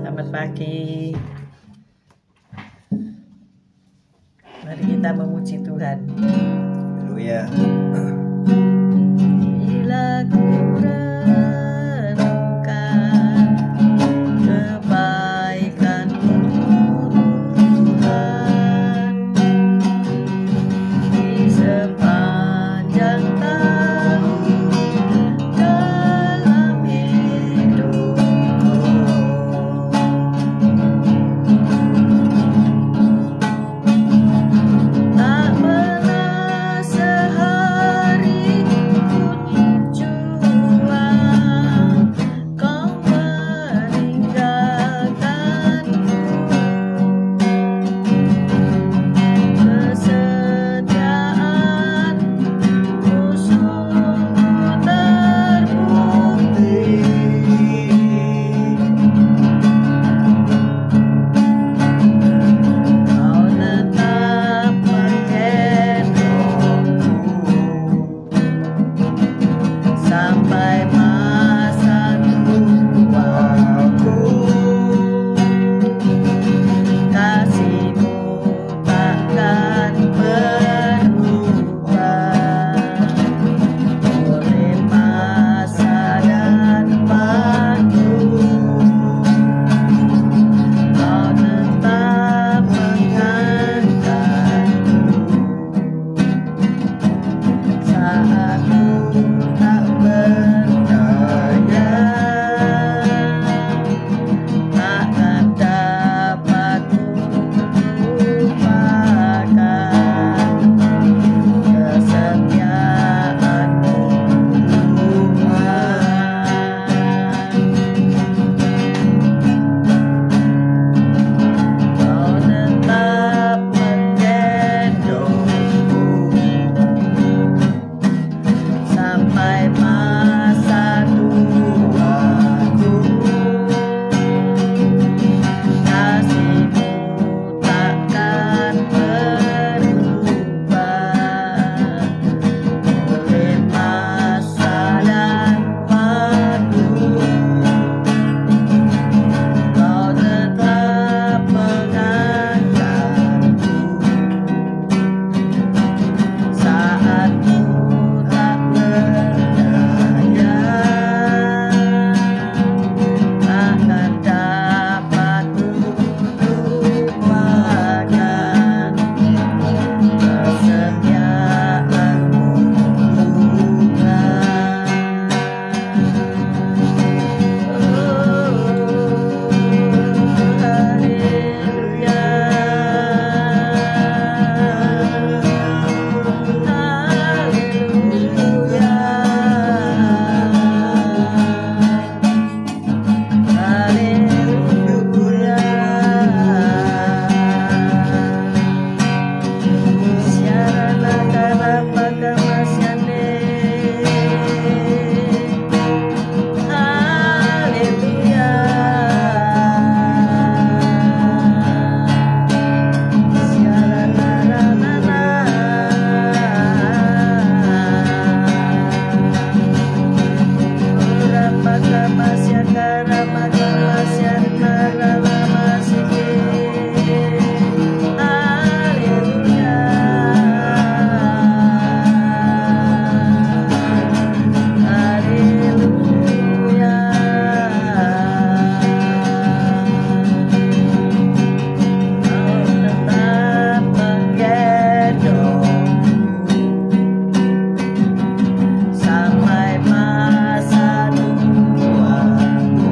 Selamat pagi. Mari kita memuji Tuhan. Haleluya. Bila ku renungkan kebaikan-Mu Tuhan di sepanjang tahun dalam hidupku, tak pernah sehari pun juang Kau meninggalkanku. Kesetiaan-Mu sungguh terbukti. Kau tetap menggendongku sampai masa tuaku. Kasih-Mu takkan berubah oleh masa dan waktu. Kau tetap mengangkatku saat ku tak berdaya. Takkan dapat ku lupakan kesetiaan-Mu Tuhan. Kau tetap menggendongku sampai masa tuaku. Kasih-Mu takkan berubah oleh masa dan waktu. Kau tetap mengangkatku saat ku tak berdaya. Takkan dapat ku lupakan kesetiaan-Mu sampai masa tuaku.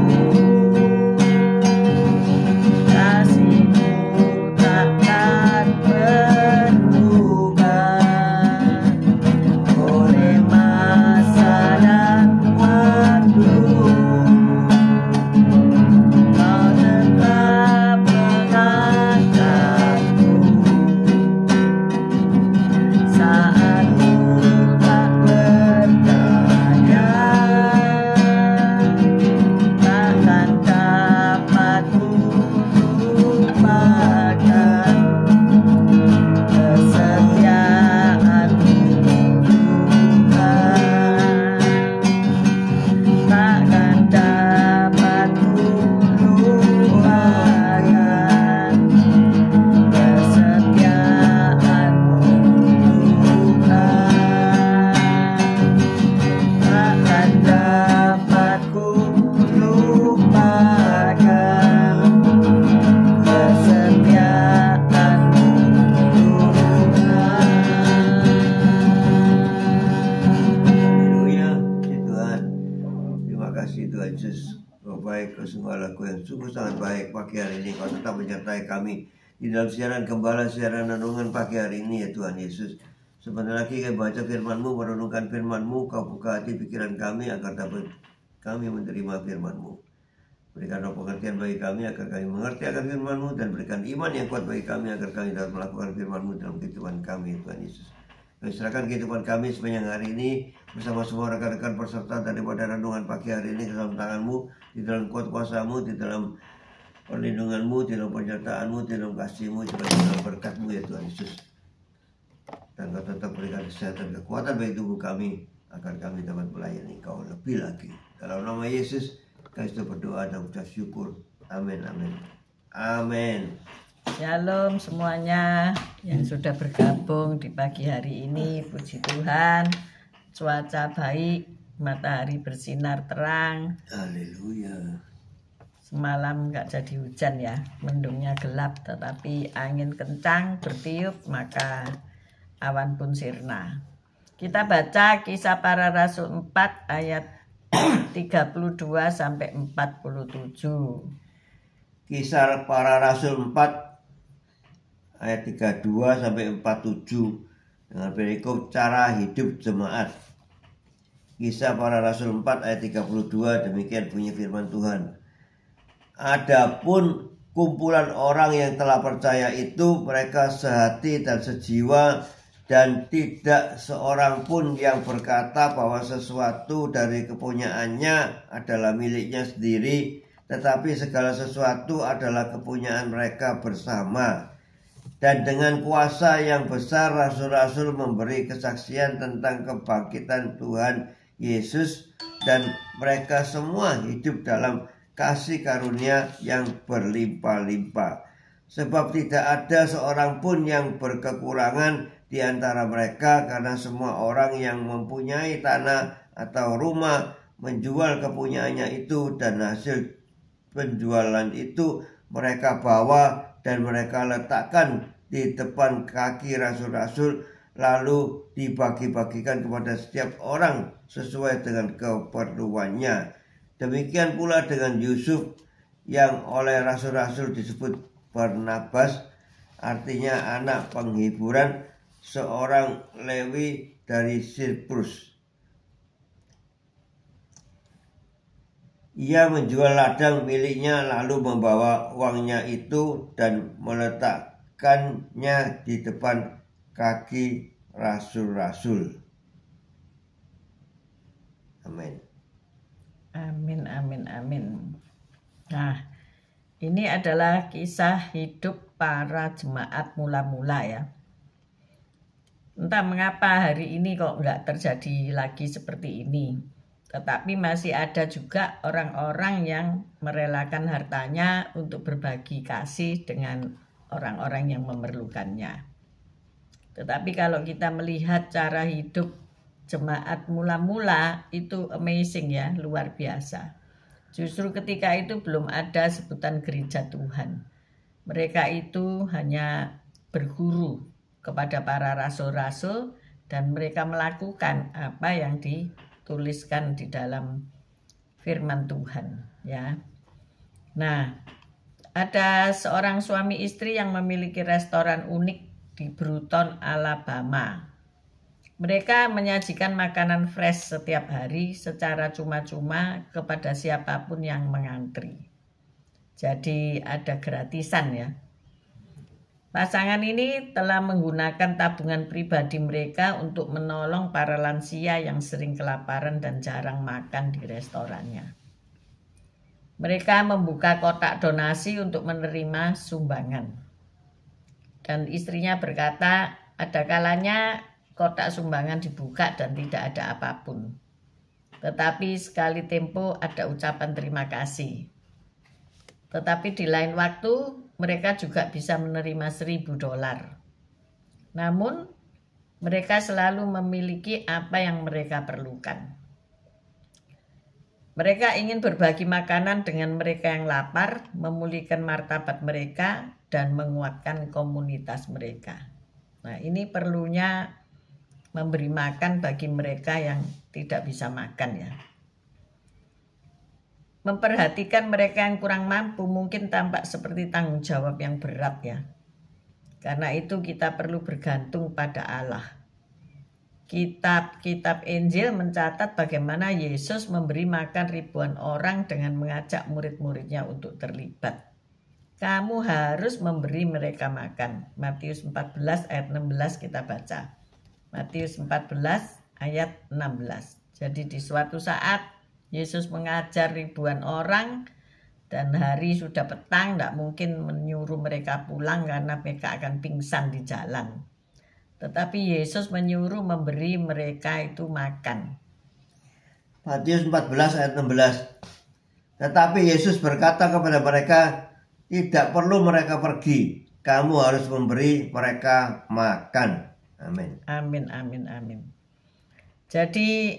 kasih Tuhan Yesus. Kau baik, kau sungguh Allah, kau yang sungguh sangat baik pagi hari ini. Kau tetap menyertai kami di dalam siaran gembala, siaran renungan pagi hari ini ya Tuhan Yesus. Sebentar lagi kami baca firman-Mu, merenungkan firman-Mu. Kau buka hati pikiran kami agar dapat kami menerima firman-Mu. Berikan roh pengertian bagi kami agar kami mengerti akan firman-Mu, dan berikan iman yang kuat bagi kami agar kami dapat melakukan firman-Mu dalam kehidupan kami Tuhan Yesus. Kami serahkan kehidupan kami sepanjang hari ini bersama semua rekan-rekan peserta daripada renungan pagi hari ini ke dalam tangan-Mu, di dalam kuat kuasa-Mu, di dalam perlindungan-Mu, di dalam penyertaan-Mu, di dalam kasih-Mu, juga di dalam berkat-Mu ya Tuhan Yesus. Dan Kau tetap berikan kesehatan, kekuatan bagi tubuh kami agar kami dapat melayani Kau lebih lagi. Dalam nama Yesus kami sudah berdoa dan ucap syukur. Amin, amin, amin. Shalom semuanya yang sudah bergabung di pagi hari ini. Puji Tuhan, cuaca baik, matahari bersinar terang. Haleluya. Semalam nggak jadi hujan ya, mendungnya gelap, tetapi angin kencang bertiup, maka awan pun sirna. Kita baca Kisah Para Rasul 4 ayat 32 sampai 47. Kisah Para Rasul 4 ayat 32 sampai 47 dengan perikop cara hidup jemaat. Kisah Para Rasul 4 ayat 32, demikian bunyi firman Tuhan. Adapun kumpulan orang yang telah percaya itu, mereka sehati dan sejiwa, dan tidak seorang pun yang berkata bahwa sesuatu dari kepunyaannya adalah miliknya sendiri, tetapi segala sesuatu adalah kepunyaan mereka bersama. Dan dengan kuasa yang besar rasul-rasul memberi kesaksian tentang kebangkitan Tuhan Yesus, dan mereka semua hidup dalam kasih karunia yang berlimpah-limpah. Sebab tidak ada seorang pun yang berkekurangan di antara mereka, karena semua orang yang mempunyai tanah atau rumah menjual kepunyaannya itu, dan hasil penjualan itu mereka bawa dan mereka letakkan di depan kaki rasul-rasul, lalu dibagi-bagikan kepada setiap orang sesuai dengan keperluannya. Demikian pula dengan Yusuf yang oleh rasul-rasul disebut Barnabas, artinya anak penghiburan, seorang Lewi dari Siprus. Ia menjual ladang miliknya, lalu membawa uangnya itu dan meletakkannya di depan kaki rasul-rasul. Amin. Amin, amin, amin. Nah, ini adalah kisah hidup para jemaat mula-mula ya. Entah mengapa hari ini kok nggak terjadi lagi seperti ini. Tetapi masih ada juga orang-orang yang merelakan hartanya untuk berbagi kasih dengan orang-orang yang memerlukannya. Tetapi kalau kita melihat cara hidup jemaat mula-mula, itu amazing ya, luar biasa. Justru ketika itu belum ada sebutan gereja Tuhan. Mereka itu hanya berguru kepada para rasul-rasul, dan mereka melakukan apa yang dituliskan di dalam firman Tuhan ya. Nah, ada seorang suami istri yang memiliki restoran unik di Bruton, Alabama. Mereka menyajikan makanan fresh setiap hari secara cuma-cuma kepada siapapun yang mengantri. Jadi ada gratisan ya. Pasangan ini telah menggunakan tabungan pribadi mereka untuk menolong para lansia yang sering kelaparan dan jarang makan di restorannya. Mereka membuka kotak donasi untuk menerima sumbangan. Dan istrinya berkata, ada kalanya kotak sumbangan dibuka dan tidak ada apapun. Tetapi sekali tempo ada ucapan terima kasih. Tetapi di lain waktu mereka juga bisa menerima $1.000. Namun mereka selalu memiliki apa yang mereka perlukan. Mereka ingin berbagi makanan dengan mereka yang lapar, memulihkan martabat mereka, dan menguatkan komunitas mereka. Nah, ini perlunya memberi makan bagi mereka yang tidak bisa makan ya. memperhatikan mereka yang kurang mampu mungkin tampak seperti tanggung jawab yang berat ya. Karena itu kita perlu bergantung pada Allah. Kitab-kitab Injil mencatat bagaimana Yesus memberi makan ribuan orang dengan mengajak murid-muridnya untuk terlibat. Kamu harus memberi mereka makan. Matius 14 ayat 16 kita baca. Matius 14 ayat 16. Jadi di suatu saat Yesus mengajar ribuan orang dan hari sudah petang, tidak mungkin menyuruh mereka pulang karena mereka akan pingsan di jalan. Tetapi Yesus menyuruh memberi mereka itu makan. Matius 14 ayat 16. Tetapi Yesus berkata kepada mereka, tidak perlu mereka pergi, kamu harus memberi mereka makan. Amin. Amin, amin, amin. Jadi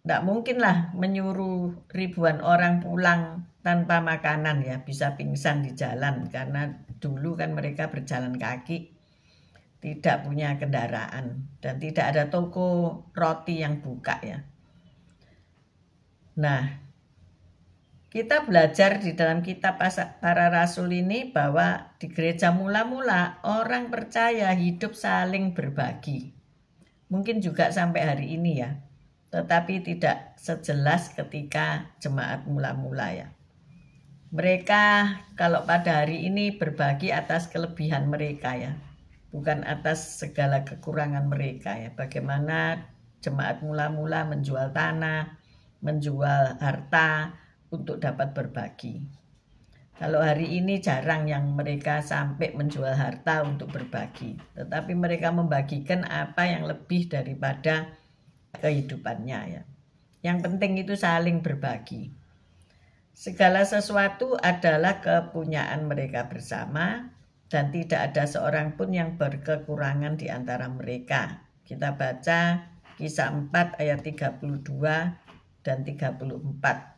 tidak mungkinlah menyuruh ribuan orang pulang tanpa makanan ya, bisa pingsan di jalan karena dulu kan mereka berjalan kaki, tidak punya kendaraan dan tidak ada toko roti yang buka ya. Nah, kita belajar di dalam kitab para rasul ini bahwa di gereja mula-mula orang percaya hidup saling berbagi. Mungkin juga sampai hari ini ya. Tetapi tidak sejelas ketika jemaat mula-mula ya. Mereka kalau pada hari ini berbagi atas kelebihan mereka ya. Bukan atas segala kekurangan mereka ya. Bagaimana jemaat mula-mula menjual tanah, menjual harta untuk dapat berbagi. Kalau hari ini jarang yang mereka sampai menjual harta untuk berbagi. Tetapi mereka membagikan apa yang lebih daripada kehidupannya ya. Yang penting itu saling berbagi. Segala sesuatu adalah kepunyaan mereka bersama dan tidak ada seorang pun yang berkekurangan di antara mereka. Kita baca Kisah 4 ayat 32 dan 34.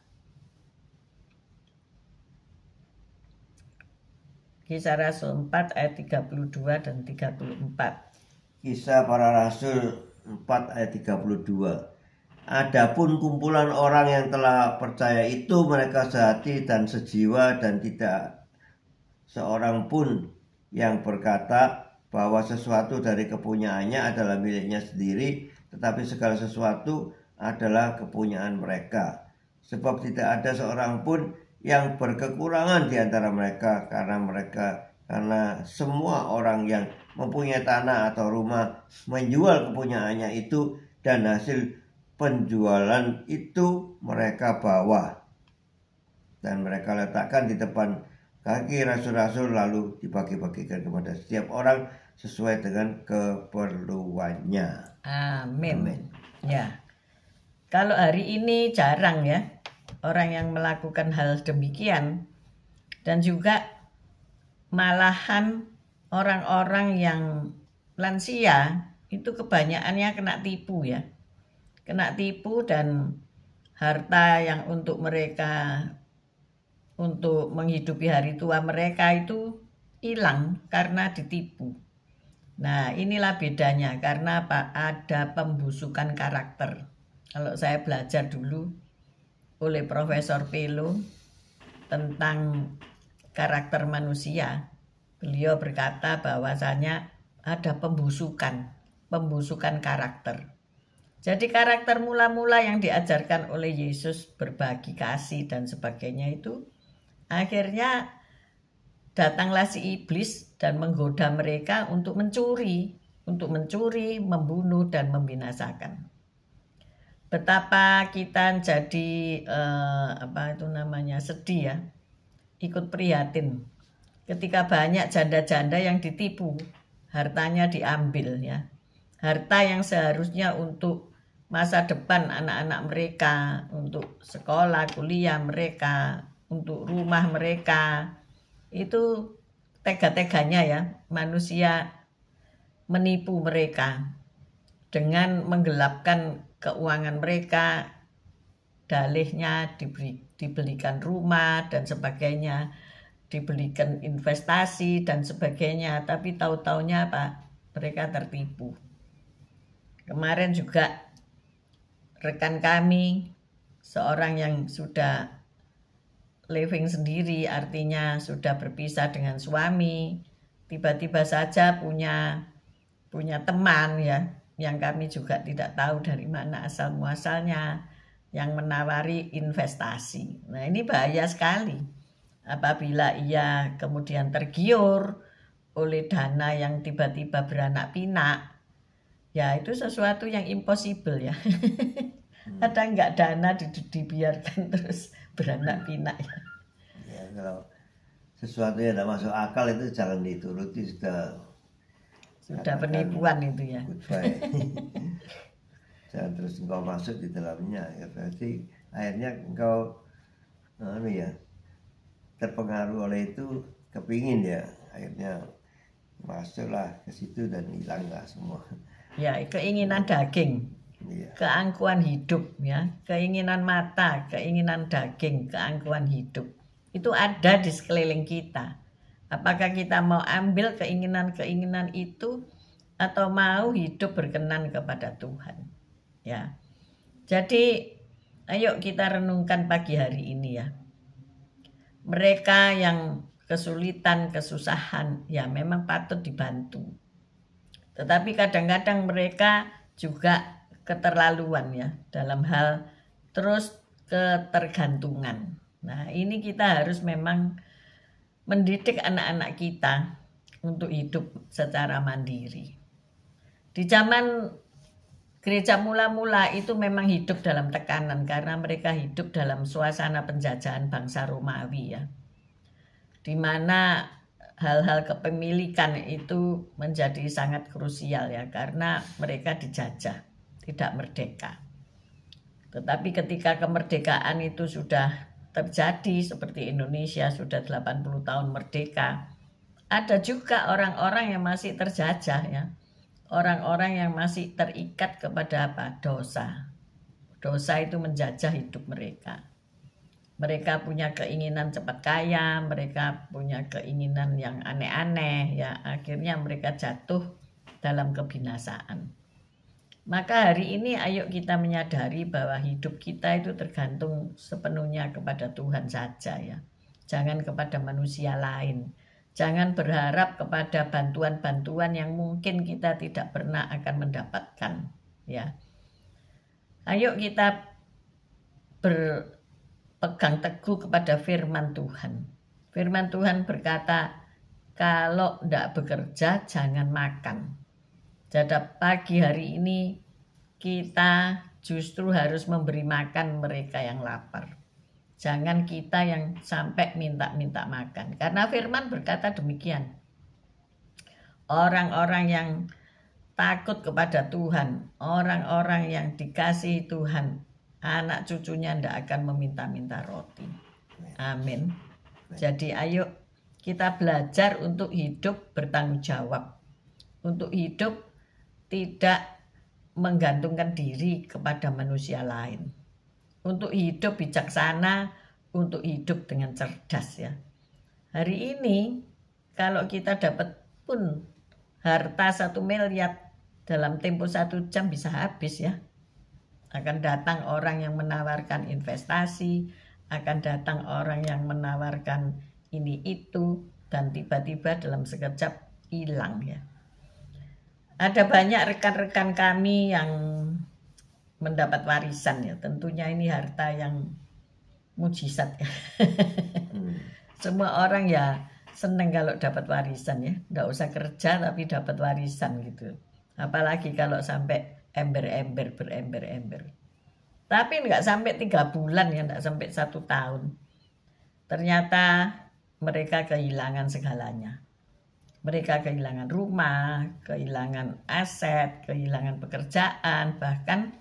Kisah Rasul 4 ayat 32 dan 34. Kisah para Rasul 4 ayat 32. Adapun kumpulan orang yang telah percaya itu mereka sehati dan sejiwa dan tidak seorang pun yang berkata bahwa sesuatu dari kepunyaannya adalah miliknya sendiri, tetapi segala sesuatu adalah kepunyaan mereka. Sebab tidak ada seorang pun yang berkekurangan di antara mereka karena semua orang yang mempunyai tanah atau rumah menjual kepunyaannya itu dan hasil penjualan itu mereka bawa dan mereka letakkan di depan kaki rasul-rasul lalu dibagi-bagikan kepada setiap orang sesuai dengan keperluannya. Amin. Amin. Ya. Kalau hari ini jarang ya orang yang melakukan hal demikian, dan juga malahan orang-orang yang lansia itu kebanyakannya kena tipu ya. Kena tipu dan harta yang untuk mereka untuk menghidupi hari tua mereka itu hilang karena ditipu. Nah, inilah bedanya karena ada pembusukan karakter. Kalau saya belajar dulu oleh Profesor Pelo tentang karakter manusia, beliau berkata bahwasanya ada pembusukan karakter. Jadi karakter mula-mula yang diajarkan oleh Yesus berbagi kasih dan sebagainya itu akhirnya datanglah si iblis dan menggoda mereka untuk mencuri, membunuh dan membinasakan. Betapa kita jadi sedih ya, ikut prihatin ketika banyak janda-janda yang ditipu, hartanya diambil ya, harta yang seharusnya untuk masa depan anak-anak mereka, untuk sekolah, kuliah mereka, untuk rumah mereka, itu tega-teganya ya manusia menipu mereka dengan menggelapkan keuangan mereka, dalihnya dibelikan rumah dan sebagainya, dibelikan investasi dan sebagainya, tapi tahu-taunya apa? Mereka tertipu. Kemarin juga rekan kami, seorang yang sudah living sendiri, artinya sudah berpisah dengan suami, tiba-tiba saja punya teman ya, yang kami juga tidak tahu dari mana asal muasalnya, yang menawari investasi. Nah, ini bahaya sekali apabila ia kemudian tergiur oleh dana yang tiba-tiba beranak pinak. Ya, itu sesuatu yang impossible ya. Ada nggak dana dibiarkan terus beranak pinak ya? Ya, kalau sesuatu yang tidak masuk akal itu jangan dituruti, sudah penipuan itu ya. Goodbye. Jangan terus engkau masuk di dalamnya, ya berarti akhirnya engkau ya terpengaruh oleh itu, kepingin ya, akhirnya masuklah ke situ dan hilanglah semua. Ya, keinginan daging, keangkuhan hidup ya, keinginan mata, keinginan daging, keangkuhan hidup. Itu ada di sekeliling kita. Apakah kita mau ambil keinginan-keinginan itu atau mau hidup berkenan kepada Tuhan? Ya. Jadi, ayo kita renungkan pagi hari ini ya. Mereka yang kesulitan, kesusahan, ya memang patut dibantu. Tetapi kadang-kadang mereka juga keterlaluan ya dalam hal terus ketergantungan. Nah, ini kita harus memang mendidik anak-anak kita untuk hidup secara mandiri. Di zaman gereja mula-mula itu memang hidup dalam tekanan karena mereka hidup dalam suasana penjajahan bangsa Romawi ya. Di mana hal-hal kepemilikan itu menjadi sangat krusial ya, karena mereka dijajah, tidak merdeka. Tetapi ketika kemerdekaan itu sudah terjadi, seperti Indonesia sudah 80 tahun merdeka, ada juga orang-orang yang masih terjajah ya. Orang-orang yang masih terikat kepada apa? Dosa. Dosa itu menjajah hidup mereka. Mereka punya keinginan cepat kaya, mereka punya keinginan yang aneh-aneh, ya akhirnya mereka jatuh dalam kebinasaan. Maka hari ini ayo kita menyadari bahwa hidup kita itu tergantung sepenuhnya kepada Tuhan saja ya. Jangan kepada manusia lain. Jangan berharap kepada bantuan-bantuan yang mungkin kita tidak pernah akan mendapatkan ya. Ayo kita berpegang teguh kepada firman Tuhan. Firman Tuhan berkata, kalau tidak bekerja jangan makan. Jadi pagi hari ini kita justru harus memberi makan mereka yang lapar. Jangan kita yang sampai minta-minta makan. Karena firman berkata demikian. Orang-orang yang takut kepada Tuhan, orang-orang yang dikasihi Tuhan, anak cucunya tidak akan meminta-minta roti. Amin. Jadi ayo kita belajar untuk hidup bertanggung jawab. Untuk hidup tidak menggantungkan diri kepada manusia lain. Untuk hidup bijaksana, untuk hidup dengan cerdas ya. Hari ini kalau kita dapat pun harta 1 miliar dalam tempo 1 jam bisa habis ya. Akan datang orang yang menawarkan investasi, akan datang orang yang menawarkan ini itu, dan tiba-tiba dalam sekejap hilang ya. Ada banyak rekan-rekan kami yang mendapat warisan ya, tentunya ini harta yang mujizat ya. Semua orang ya seneng kalau dapat warisan ya, nggak usah kerja tapi dapat warisan gitu. Apalagi kalau sampai ember-ember, berember-ember. Tapi nggak sampai 3 bulan ya, nggak sampai 1 tahun. Ternyata mereka kehilangan segalanya. Mereka kehilangan rumah, kehilangan aset, kehilangan pekerjaan, bahkan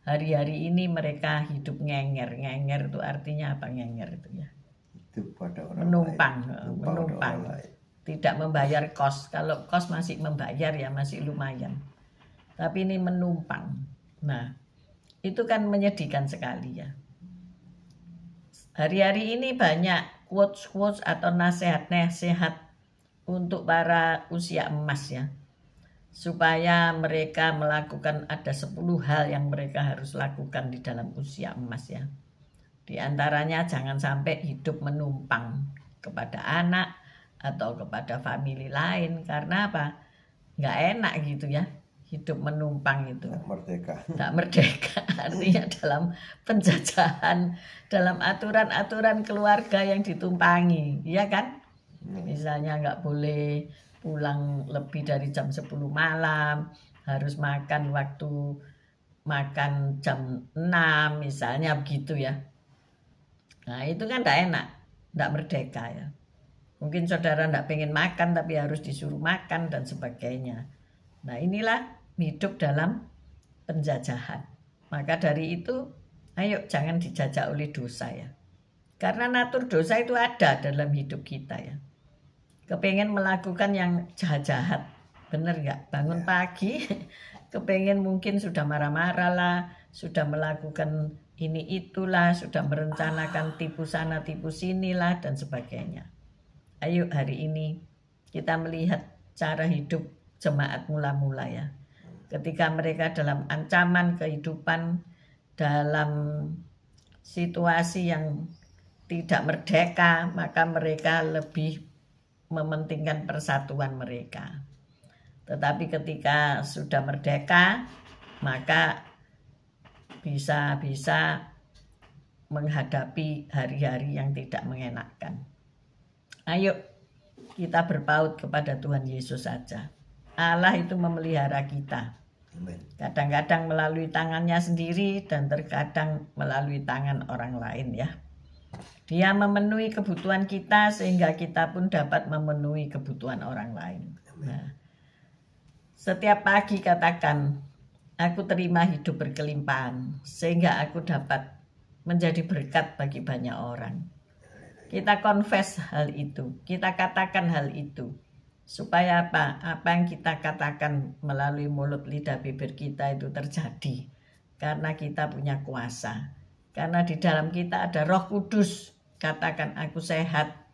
hari-hari ini mereka hidup ngenger. Ngenger itu artinya apa ngenger itu ya? Itu pada orang menumpang, lain. menumpang. Tidak membayar kos. Kalau kos masih membayar ya masih lumayan. Tapi ini menumpang. Nah, itu kan menyedihkan sekali ya. Hari-hari ini banyak quotes-quotes atau nasihat-nasihat untuk para usia emas ya. Supaya mereka melakukan ada 10 hal yang mereka harus lakukan di dalam usia emas ya. Di antaranya jangan sampai hidup menumpang kepada anak atau kepada famili lain. Karena apa? Nggak enak gitu ya, hidup menumpang itu. Merdeka. Nggak merdeka, artinya dalam penjajahan, dalam aturan-aturan keluarga yang ditumpangi, ya kan? Misalnya nggak boleh pulang lebih dari jam 10 malam, harus makan waktu makan jam 6 misalnya begitu ya. Nah itu kan tidak enak, tidak merdeka ya. Mungkin saudara tidak pengen makan tapi harus disuruh makan dan sebagainya. Nah inilah hidup dalam penjajahan. Maka dari itu ayo jangan dijajah oleh dosa ya. Karena natur dosa itu ada dalam hidup kita ya. Kepengen melakukan yang jahat-jahat, bener nggak? Bangun pagi kepengen mungkin sudah marah-marah lah, sudah melakukan ini itulah, sudah merencanakan tipu sana tipu sini lah dan sebagainya. Ayo hari ini kita melihat cara hidup jemaat mula-mula ya. Ketika mereka dalam ancaman kehidupan, dalam situasi yang tidak merdeka, maka mereka lebih mementingkan persatuan mereka. Tetapi ketika sudah merdeka, maka bisa menghadapi hari-hari yang tidak mengenakan. Ayo kita berpaut kepada Tuhan Yesus saja. Allah itu memelihara kita. Kadang-kadang melalui tangannya sendiri dan terkadang melalui tangan orang lain ya. Dia memenuhi kebutuhan kita sehingga kita pun dapat memenuhi kebutuhan orang lain. Nah, setiap pagi katakan, aku terima hidup berkelimpahan sehingga aku dapat menjadi berkat bagi banyak orang. Kita confess hal itu, kita katakan hal itu. Supaya apa? Apa yang kita katakan melalui mulut lidah bibir kita itu terjadi. Karena kita punya kuasa. Karena di dalam kita ada Roh Kudus. Katakan aku sehat.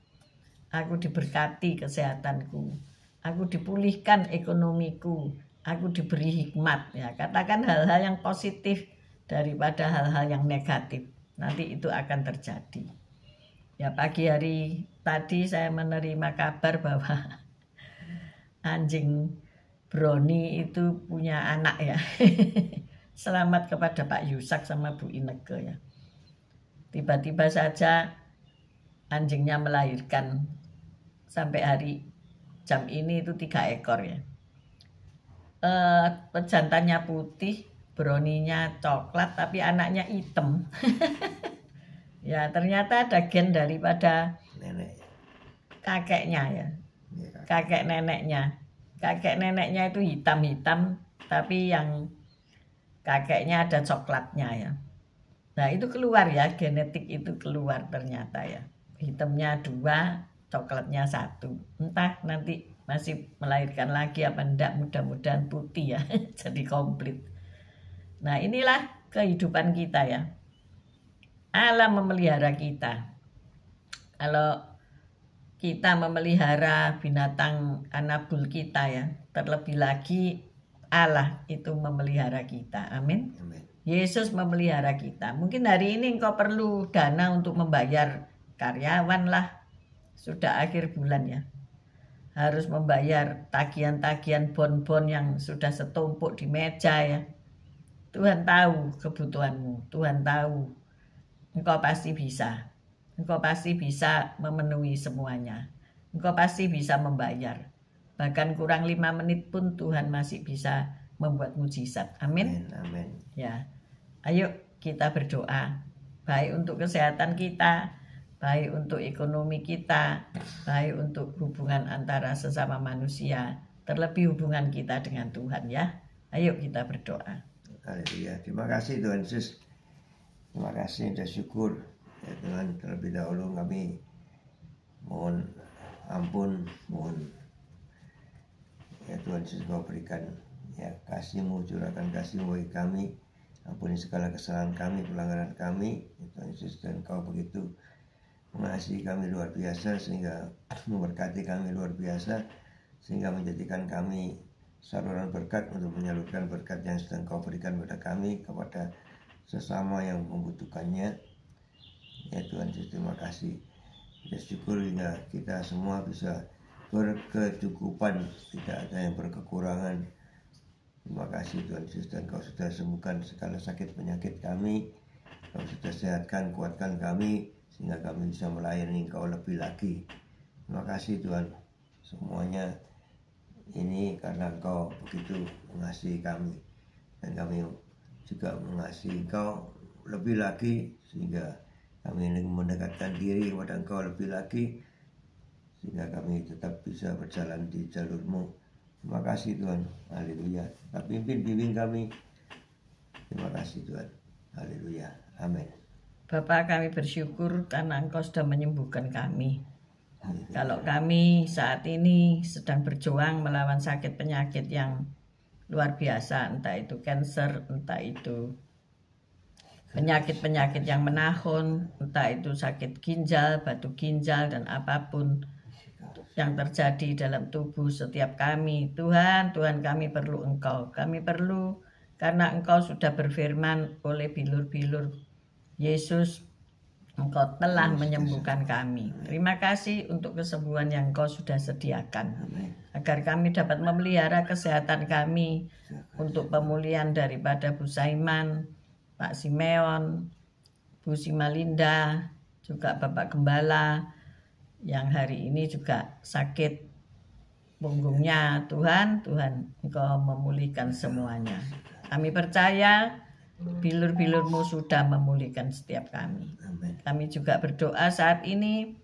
Aku diberkati kesehatanku. Aku dipulihkan ekonomiku. Aku diberi hikmat. Ya, katakan hal-hal yang positif daripada hal-hal yang negatif. Nanti itu akan terjadi. Ya, pagi hari tadi saya menerima kabar bahwa anjing Brownie itu punya anak ya. Selamat kepada Pak Yusak sama Bu Ineke ya. Tiba-tiba saja anjingnya melahirkan. Sampai hari jam ini itu 3 ekor ya. Pejantannya putih, Brownie-nya coklat tapi anaknya hitam. Ya ternyata ada gen daripada Nenek. kakeknya ya. Kakek neneknya. Kakek neneknya itu hitam-hitam tapi yang kakeknya ada coklatnya ya. Nah itu keluar ya, genetik itu keluar ternyata ya. Hitamnya 2, coklatnya 1. Entah nanti masih melahirkan lagi apa enggak, mudah-mudahan putih ya. Jadi komplit. Nah inilah kehidupan kita ya. Allah memelihara kita. Kalau kita memelihara binatang anabul kita ya, terlebih lagi Allah itu memelihara kita. Amin. Yesus memelihara kita. Mungkin hari ini engkau perlu dana untuk membayar karyawan lah. Sudah akhir bulan ya. Harus membayar tagihan-tagihan bon-bon yang sudah setumpuk di meja ya. Tuhan tahu kebutuhanmu. Tuhan tahu. Engkau pasti bisa. Engkau pasti bisa memenuhi semuanya. Engkau pasti bisa membayar. Bahkan kurang 5 menit pun Tuhan masih bisa membuat mujizat. Amin. Amin. Ya. Ayo kita berdoa. Baik untuk kesehatan kita, baik untuk ekonomi kita, baik untuk hubungan antara sesama manusia, terlebih hubungan kita dengan Tuhan ya. Ayo kita berdoa. Haleluya. Terima kasih Tuhan Yesus. Terima kasih dan syukur. Ya Tuhan, terlebih dahulu kami mohon ampun, mohon ya Tuhan Yesus Kau berikan ya kasih-Mu, curahkan kasih-Mu bagi kami, ampuni segala kesalahan kami, pelanggaran kami, ya Tuhan Yesus, dan Kau begitu mengasihi kami luar biasa sehingga memberkati kami luar biasa sehingga menjadikan kami saluran berkat untuk menyalurkan berkat yang sedang Kau berikan kepada kami, kepada sesama yang membutuhkannya. Ya Tuhan Yesus, terima kasih. Kita syukur hingga kita semua bisa berkecukupan, tidak ada yang berkekurangan. Terima kasih Tuhan Yesus, dan Kau sudah sembuhkan segala sakit penyakit kami. Kau sudah sehatkan, kuatkan kami, sehingga kami bisa melayani Engkau lebih lagi. Terima kasih Tuhan. Semuanya ini karena Engkau begitu mengasihi kami, dan kami juga mengasihi Engkau lebih lagi, sehingga kami ingin mendekatkan diri kepada Engkau lebih lagi, sehingga kami tetap bisa berjalan di jalur-Mu. Terima kasih Tuhan. Haleluya. Pimpin bimbing kami. Terima kasih Tuhan. Haleluya. Amin. Bapak, kami bersyukur karena Engkau sudah menyembuhkan kami. Kalau kami saat ini sedang berjuang melawan sakit penyakit yang luar biasa, entah itu kanker, entah itu penyakit-penyakit yang menahun, entah itu sakit ginjal, batu ginjal, dan apapun yang terjadi dalam tubuh setiap kami. Tuhan kami perlu Engkau. Kami perlu karena Engkau sudah berfirman oleh bilur-bilur Yesus, Engkau telah menyembuhkan kami. Terima kasih untuk kesembuhan yang Engkau sudah sediakan, agar kami dapat memelihara kesehatan kami untuk pemulihan daripada Bu Saiman, Pak Simeon, Bu Simalinda, juga Bapak Gembala yang hari ini juga sakit punggungnya. Tuhan Engkau memulihkan semuanya. Kami percaya bilur-bilur-Mu sudah memulihkan setiap kami. Kami juga berdoa saat ini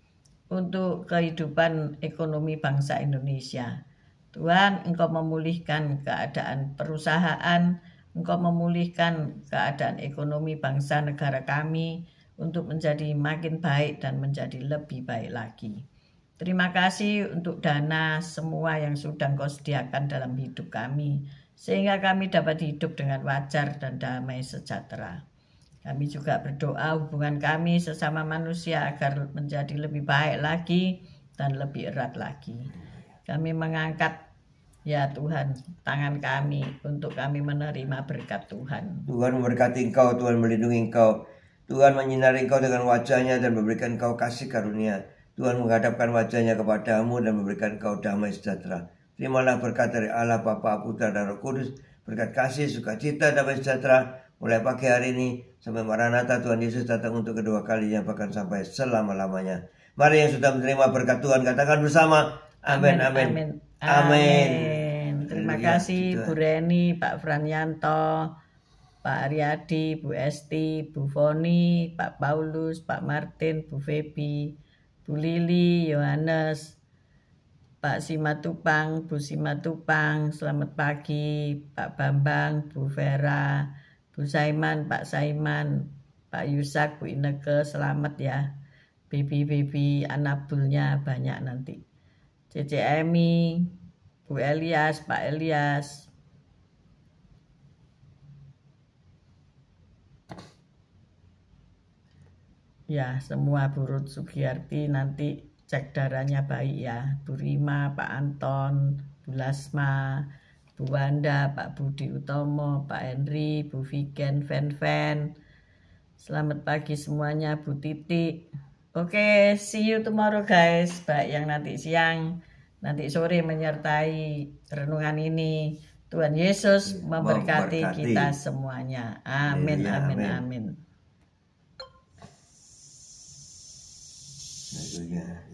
untuk kehidupan ekonomi bangsa Indonesia. Tuhan, Engkau memulihkan keadaan perusahaan, Engkau memulihkan keadaan ekonomi bangsa negara kami untuk menjadi makin baik dan menjadi lebih baik lagi. Terima kasih untuk dana semua yang sudah Engkau sediakan dalam hidup kami, sehingga kami dapat hidup dengan wajar dan damai sejahtera. Kami juga berdoa hubungan kami sesama manusia agar menjadi lebih baik lagi dan lebih erat lagi. Kami mengangkat, ya Tuhan, tangan kami untuk kami menerima berkat Tuhan. Tuhan memberkati Engkau, Tuhan melindungi Engkau. Tuhan menyinari Engkau dengan wajah-Nya dan memberikan Engkau kasih karunia. Tuhan menghadapkan wajah-Nya kepadamu dan memberikan Engkau damai sejahtera. Terimalah berkat dari Allah, Bapa, Putra, dan Roh Kudus, berkat kasih, sukacita, damai sejahtera, mulai pagi hari ini sampai Maranatha Tuhan Yesus datang untuk kedua kalinya, bahkan sampai selama-lamanya. Mari yang sudah menerima berkat Tuhan, katakan bersama, amin, amin, amin, amin. Terima kasih Bu Reni, Pak Franyanto, Pak Aryadi, Bu Esti, Bu Foni, Pak Paulus, Pak Martin, Bu Febi, Bu Lili, Yohanes, Pak Simatupang, Bu Simatupang, selamat pagi. Pak Bambang, Bu Vera, Bu Saiman, Pak Saiman, Pak Yusak, Bu Ineke, selamat ya. Baby anabulnya banyak nanti. Cece Emi, Bu Elias, Pak Elias. Ya, semua Bu Ruth Sugiyarti nanti cek darahnya baik ya. Bu Rima, Pak Anton, Bu Lasma, Bu Wanda, Pak Budi Utomo, Pak Henry, Bu Vigen, Fen. Selamat pagi semuanya, Bu Titi. Oke, see you tomorrow guys. Baik yang nanti siang, nanti sore menyertai renungan ini. Tuhan Yesus memberkati kita semuanya. Amin, amin, amin. Haleluya.